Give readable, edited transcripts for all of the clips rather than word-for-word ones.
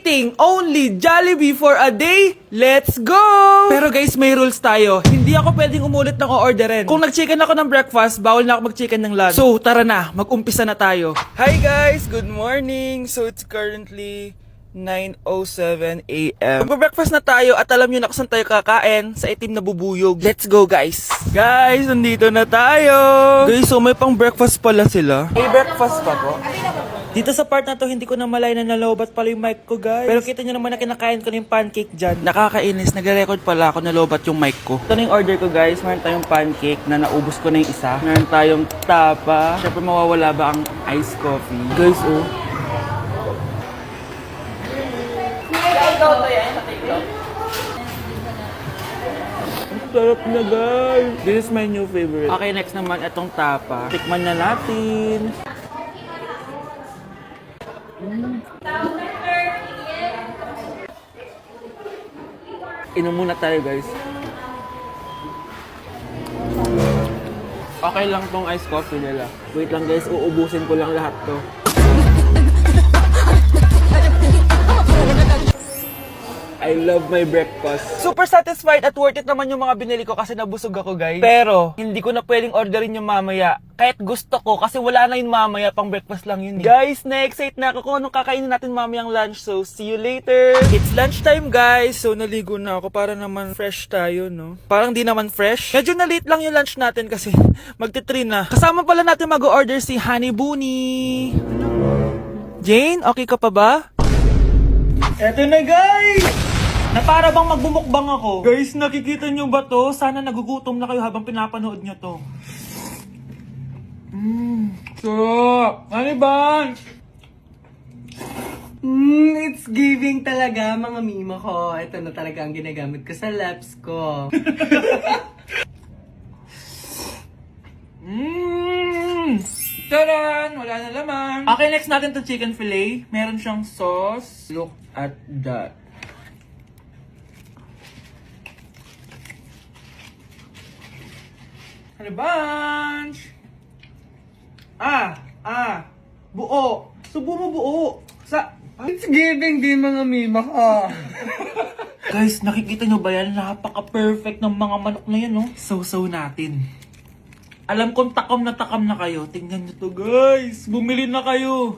Eating only Jollibee for a day? Let's go! Pero guys, may rules tayo. Hindi ako pwedeng umulit ng o-orderin. Kung nag-chicken ako ng breakfast, bawal na ako mag-chicken ng lunch. So, tara na, mag-umpisa na tayo. Hi guys! Good morning! So, it's currently 9:07 a.m. Magpa-breakfast na tayo at alam nyo na kung saan tayo kakain, sa itim na bubuyog. Let's go guys! Guys, nandito na tayo! Guys, so may pang breakfast pala sila. May breakfast pa po? Dito sa part na to, hindi ko na malay na nalobat pala yung mic ko, guys. Pero kita nyo naman na kinakain ko na yung pancake dyan. Nakakainis, nagre-record pala ako nalobat yung mic ko. Ito na yung order ko, guys. Meron tayong pancake na naubos ko na yung isa. Meron tayong tapa. Siyempre, mawawala ba ang iced coffee? Guys, oh. Sarap na, guys. This is my new favorite. Okay, next naman, itong tapa. Tikman na natin. Inom muna tayo, guys. Okay lang tong iced coffee nila. Wait lang, guys. Uubusin ko lang lahat to. I love my breakfast. Super satisfied at worth it naman yung mga binili ko kasi nabusog ako, guys. Pero, hindi ko na pwedeng orderin yung mamaya. Kahit gusto ko kasi wala na yung mamaya, pang breakfast lang yun. Guys, na-excite na ako kung anong kakainin natin mamayang lunch. So, see you later. It's lunchtime, guys. So, naligo na ako para naman fresh tayo, no? Parang di naman fresh. Medyo na-late lang yung lunch natin kasi magti-3 na. Kasama pala natin mag-order si Honey Bunny. Jane, okay ka pa ba? Eto na, guys! Na para bang magbumukbang ako. Guys, nakikita nyo ba to? Sana nagugutom na kayo habang pinapanood nyo to. Sarap! Ano ba? It's giving talaga, mga mima ko. Ito na talaga ang ginagamit ko sa laps ko. Taran! Wala na laman. Okay, next natin to chicken fillet. Meron siyang sauce. Look at that. Ano bunch? Buo. Subo mo buo. It's giving din, mga mima ko. Guys, nakikita nyo ba yan? Napaka-perfect ng mga manok na yan, no? So natin. Alam kong takam na kayo. Tingnan nyo to, guys. Bumili na kayo.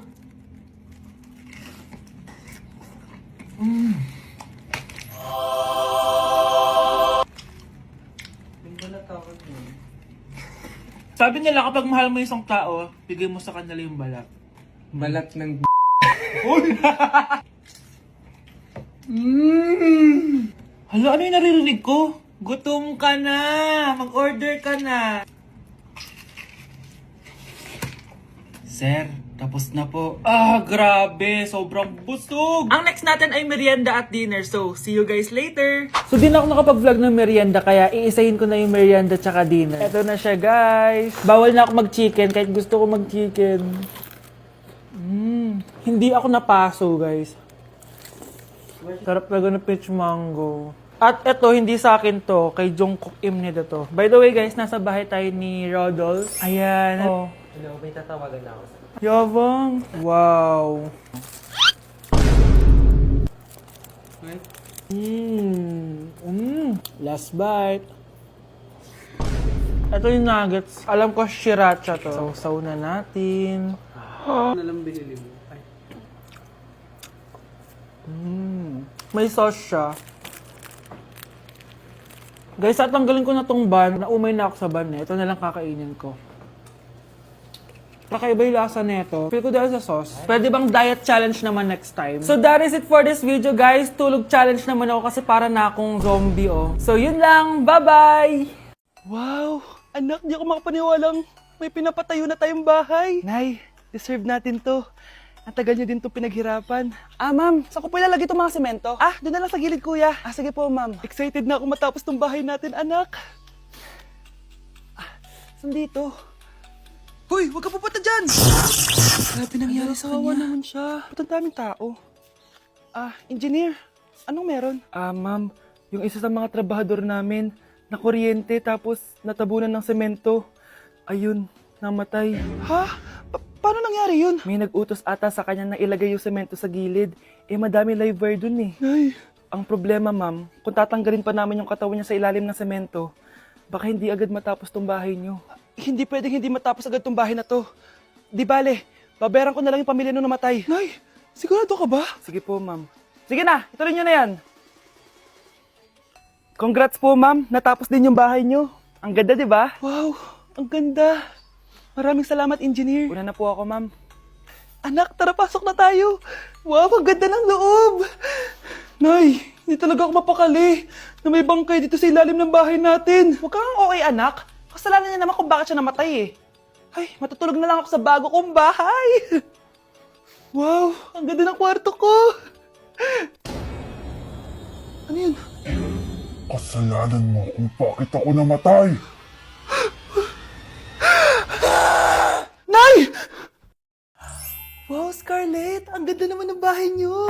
Sabi nila kapag mahal mo isang tao, bigay mo sa kanila yung balat. Balat ng Hala, ano yung naririnig ko? Gutom ka na! Mag-order ka na! Sir, tapos na po. Grabe! Sobrang busog! Ang next natin ay merienda at dinner. So, see you guys later! So, di na ako nakapag-vlog ng merienda, kaya iisahin ko na yung merienda tsaka dinner. Ito na siya, guys! Bawal na ako mag-chicken kahit gusto ko mag-chicken. Hindi ako napaso, guys. Sarap talaga ng peach mango. At eto, hindi sa akin to. Kay Jungkook Im nito to. By the way, guys, nasa bahay tayo ni Rodolph. Ayan. Oh. Hello, may tatawagan na ako. Yabang. Wow. Last bite. Ito yung nuggets. Alam ko, sriracha to. Sausaw na natin. Ano lang binili mo? Ay. May sauce siya. Guys, tatanggalin ko na tong bun. Naumay na ako sa bun eh. Ito na lang kakainin ko. Kakaiba yung lasa nito. Feel ko dahil sa sauce. Pwede bang diet challenge naman next time? So that is it for this video, guys. Tulog challenge naman ako kasi para na akong zombie, oh. So yun lang. Bye-bye! Wow! Anak, di ako makapaniwalang may pinapatayo na tayong bahay. Nay, deserve natin to. Ang tagal nyo din itong pinaghirapan. Ma'am, saan ko po ilalagay itong mga semento? Doon na lang sa gilid, kuya. Sige po, ma'am. Excited na ako matapos itong bahay natin, anak. Saan dito? Hoy, huwag ka pupunta dyan! Grabe nangyari sa kanya. Naman siya. Ba't ang daming tao? Engineer, anong meron? Ma'am, yung isa sa mga trabahador namin, nakuryente tapos natabunan ng semento. Ayun, namatay. Ha? paano nangyari yun? May nag-utos ata sa kanya na ilagay yung semento sa gilid. Eh, madami live wire dun eh. Ay. Ang problema, ma'am, kung tatanggalin pa namin yung katawan niya sa ilalim ng semento, baka hindi agad matapos tong bahay niyo. Hindi pwedeng hindi matapos agad tong bahay na to. Di bale, babayaran ko na lang yung pamilya nung namatay. Nay, sigurado ka ba? Sige po, ma'am. Sige na, ituloy niyo na yan. Congrats po, ma'am. Natapos din yung bahay niyo. Ang ganda, di ba? Wow, ang ganda. Maraming salamat, engineer. Una na po ako, ma'am. Anak, tara, pasok na tayo. Wow, ang ganda ng loob. Nay, hindi talaga ako mapakali na may bangkay dito sa ilalim ng bahay natin. Huwag kang okay, anak. Kasalanan niya naman kung bakit siya namatay eh. Ay, matutulog na lang ako sa bago kong bahay. Wow, ang ganda ng kwarto ko. Ano yun? Kasalanan mo kung bakit ako namatay. Nay! Wow, Scarlett, ang ganda naman ng bahay niyo.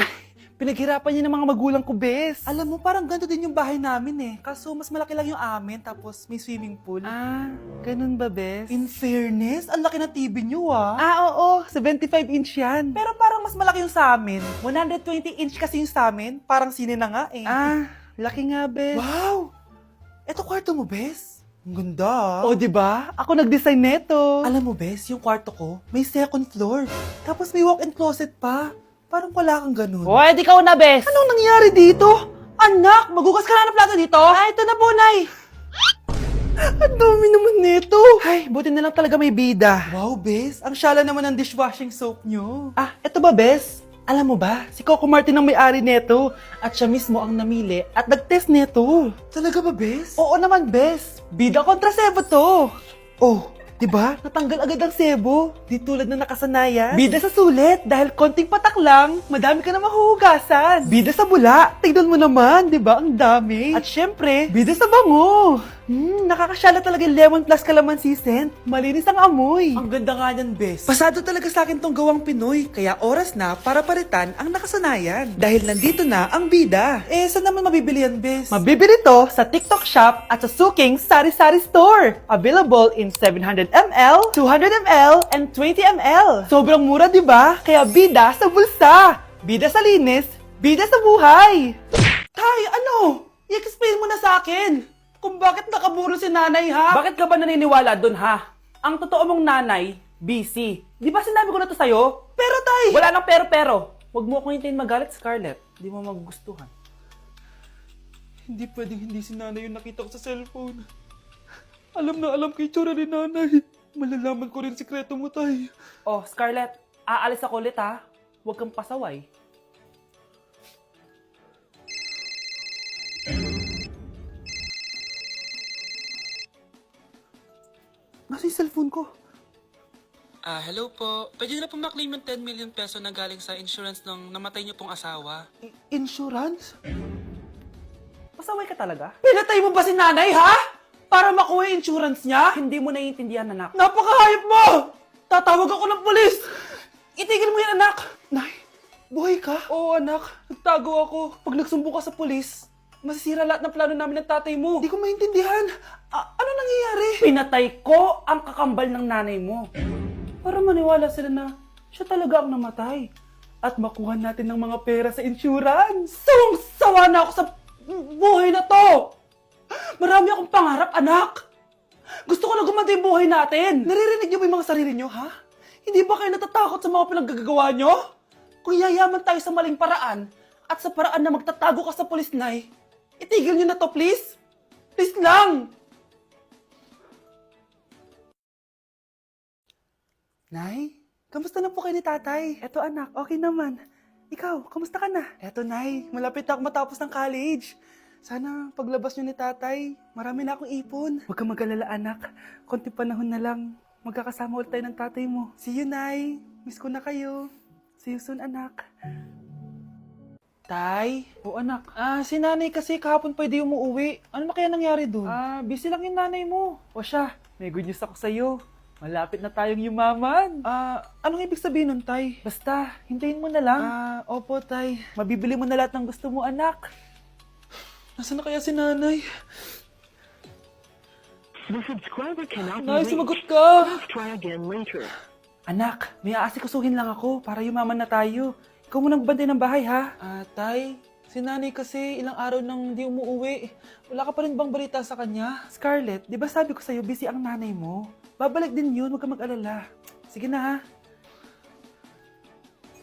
Pinaghirapan niya ng mga magulang ko, bes. Alam mo, parang ganito din yung bahay namin eh. Kaso mas malaki lang yung amin, tapos may swimming pool. Ah, ganun ba, bes? In fairness, ang laki ng TV niyo ah. Ah, oo, 75-inch yan. Pero parang mas malaki yung sa amin. 120-inch kasi yung sa amin, parang sine na nga eh. Ah, laki nga, bes. Wow! Eto kwarto mo, bes? Ang ganda. O, diba? Ako nag-design neto. Alam mo, bes, yung kwarto ko, may second floor. Tapos may walk-in closet pa. Parang wala kang ganun. O, edi ka na, bes. Anong nangyari dito? Anak, magugas ka na ng plato dito? Ah, ito na po, Nay. Ang dami naman nito. Ay, buti na lang talaga may bida. Wow, bes. Ang syala naman ng dishwashing soap nyo. Ah, eto ba, bes? Alam mo ba, si Coco Martin ang may-ari neto at siya mismo ang namili at nag-test neto. Talaga ba, bes? Oo naman, bes. Bida kontra sebo to. Oh, diba? Natanggal agad ang sebo. Di tulad na nakasanayan. Bida sa sulit dahil konting patak lang, madami ka na mahuhugasan. Bida sa bula, tignan mo naman, diba? Ang dami. At syempre, bida sa bango. Nakakasyala talaga yung lemon plus calamansi scent. Malinis ang amoy. Ang ganda nga yan, bes. Pasado talaga sa akin tong gawang Pinoy. Kaya oras na para palitan ang nakasanayan. Dahil nandito na ang bida. Eh, saan naman mabibili yan, bes? Mabibili to sa TikTok Shop at sa Suking Sari Sari Store. Available in 700ml, 200ml, and 20ml. Sobrang mura, di ba? Kaya bida sa bulsa. Bida sa linis. Bida sa buhay. Tay, ano? I-explain mo na sa akin. Kung bakit nakaburo si nanay, ha? Bakit ka ba naniniwala dun, ha? Ang totoo mong nanay, busy. Di ba sinabi ko na to sa'yo? Pero, tay! Wala nang pero. Huwag mo akong hintayin magalit, Scarlett. Di mo magugustuhan. Hindi pwedeng hindi si nanay yung nakita ko sa cellphone. Alam na alam kay tsura ni nanay. Malalaman ko rin sikreto mo, tay. Oh, Scarlett, aalis ako ulit, ha? Huwag kang pasaway. Nasa yung cellphone ko. Hello po. Pwede na po maklaim yung 10 million peso na galing sa insurance ng namatay niyo pong asawa. Insurance? Pasaway ka talaga? Pinatay mo ba si nanay, ha? Para makuha yung insurance niya? Hindi mo naiintindihan, anak. Napakahayop mo! Tatawag ako ng polis! Itigil mo yan, anak! Nay, buhay ka? Oo, anak. Nagtago ako. Pag nagsumbong ka sa polis, masisira lahat ng plano namin ng tatay mo. Hindi ko maintindihan. Ano nangyayari? Pinatay ko ang kakambal ng nanay mo. Para maniwala sila na siya talaga ang namatay. At makuha natin ng mga pera sa insurance. Sawang-sawa na ako sa buhay na to. Marami akong pangarap, anak. Gusto ko na gumanda yung buhay natin. Naririnig niyo ba yung mga sarili niyo, ha? Hindi ba kayo natatakot sa mga pinaggagawa niyo? Kung yayaman tayo sa maling paraan at sa paraan na magtatago ka sa pulis, Nay, itigil niyo na to, please. Please lang. Nay, kamusta na po kayo ni tatay? Eto anak, okay naman. Ikaw, kamusta ka na? Eto Nay, malapit na ako matapos ng college. Sana paglabas niyo ni tatay, marami na akong ipon. Huwag kang mag-alala anak, konti panahon na lang. Magkakasama ulit tayo ng tatay mo. See you, Nay. Miss ko na kayo. See you soon, anak. Tay? O anak. Si nanay kasi kahapon pwede umuwi. Ano na kaya nangyari doon? Busy lang yung nanay mo. O siya, may good news ako sa'yo. Malapit na tayong yumaman. Anong ibig sabihin nun, Tay? Basta, hintayin mo na lang. Opo, Tay. Mabibili mo na lahat ng gusto mo, anak. Nasaan na kaya si nanay? The subscriber cannot be Nay, reached. sumagot ka. Please try again later. Anak, may aasikasuhin lang ako para yumaman na tayo. Ikaw munang bantay ng bahay, ha? Tay, si nanay kasi ilang araw nang di umuwi. Wala ka pa rin bang balita sa kanya? Scarlett, di ba sabi ko sa'yo busy ang nanay mo? Babalik din yun, huwag ka mag-alala. Sige na, ha?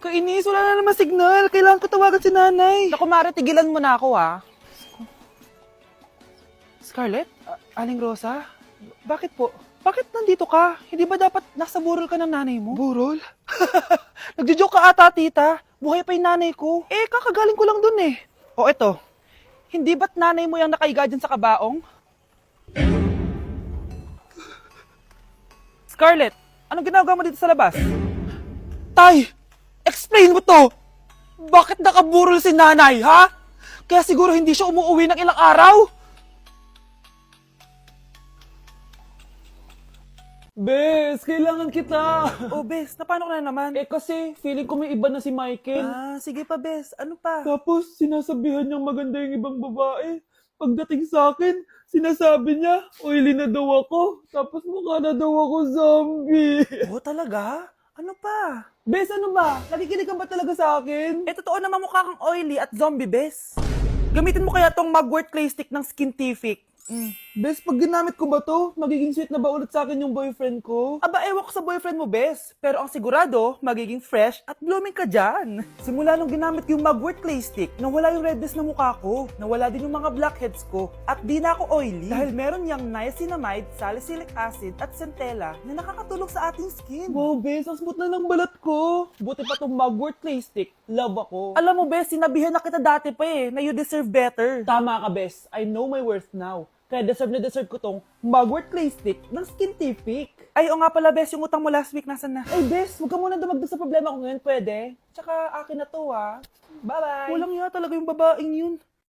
Kainis, wala na naman signal. Kailangan ko tawagan si nanay. Naku, Mare, tigilan mo na ako, ha? Scarlett? Aling Rosa? Bakit po? Bakit nandito ka? Hindi ba dapat nasa burol ka ng nanay mo? Burol? Nagjo-joke ka ata, tita. Buhay pa yung nanay ko. Eh, kakagaling ko lang dun eh. O eto, hindi ba't nanay mo yung nakaiga dyan sa kabaong? Scarlett, anong ginagawa mo dito sa labas? Tay! Explain mo to! Bakit nakaburol si nanay, ha? Kaya siguro hindi siya umuwi ng ilang araw? Bes, kailangan kita. Oh, Bes, paano ka na naman? Eh kasi, feeling ko may iba na si Michael. Sige pa, Bes. Ano pa? Tapos, sinasabihan niyang maganda yung ibang babae. Pagdating sa akin, sinasabi niya, oily na daw ako. Tapos mukha na daw ako zombie. Oh, talaga? Ano pa? Bes, ano ba? Nakikinig ka ba talaga sa akin? Eh, totoo naman mukha kang oily at zombie, Bes. Gamitin mo kaya tong Mugwort Clay Stick ng Skintific. Bes, pag ginamit ko ba to, magiging sweet na ba ulit sa akin yung boyfriend ko? Aba, ewan ko sa boyfriend mo, Bes. Pero ang sigurado, magiging fresh at blooming ka dyan. Simula nung ginamit ko yung Mugwort Clay Stick, nawala yung redness na mukha ko, nawala din yung mga blackheads ko, at di na ako oily. Dahil meron yung niacinamide, salicylic acid, at centella na nakakatulong sa ating skin. Wow, Bes, ang smooth na ng balat ko. Buti pa tong Mugwort Clay Stick. Love ako. Alam mo, Bes, sinabihan na kita dati pa eh, na you deserve better. Tama ka, Bes. I know my worth now. Kaya deserve na deserve ko tong Mugwort Clay Stick ng Skintific. Ay, o nga pala, Bes, yung utang mo last week, nasan na? Ay, Bes, huwag ka muna dumagdag sa problema ko ngayon, pwede? Tsaka, akin na to, ha? Bye-bye! Walang iya talaga yung babaeng yun.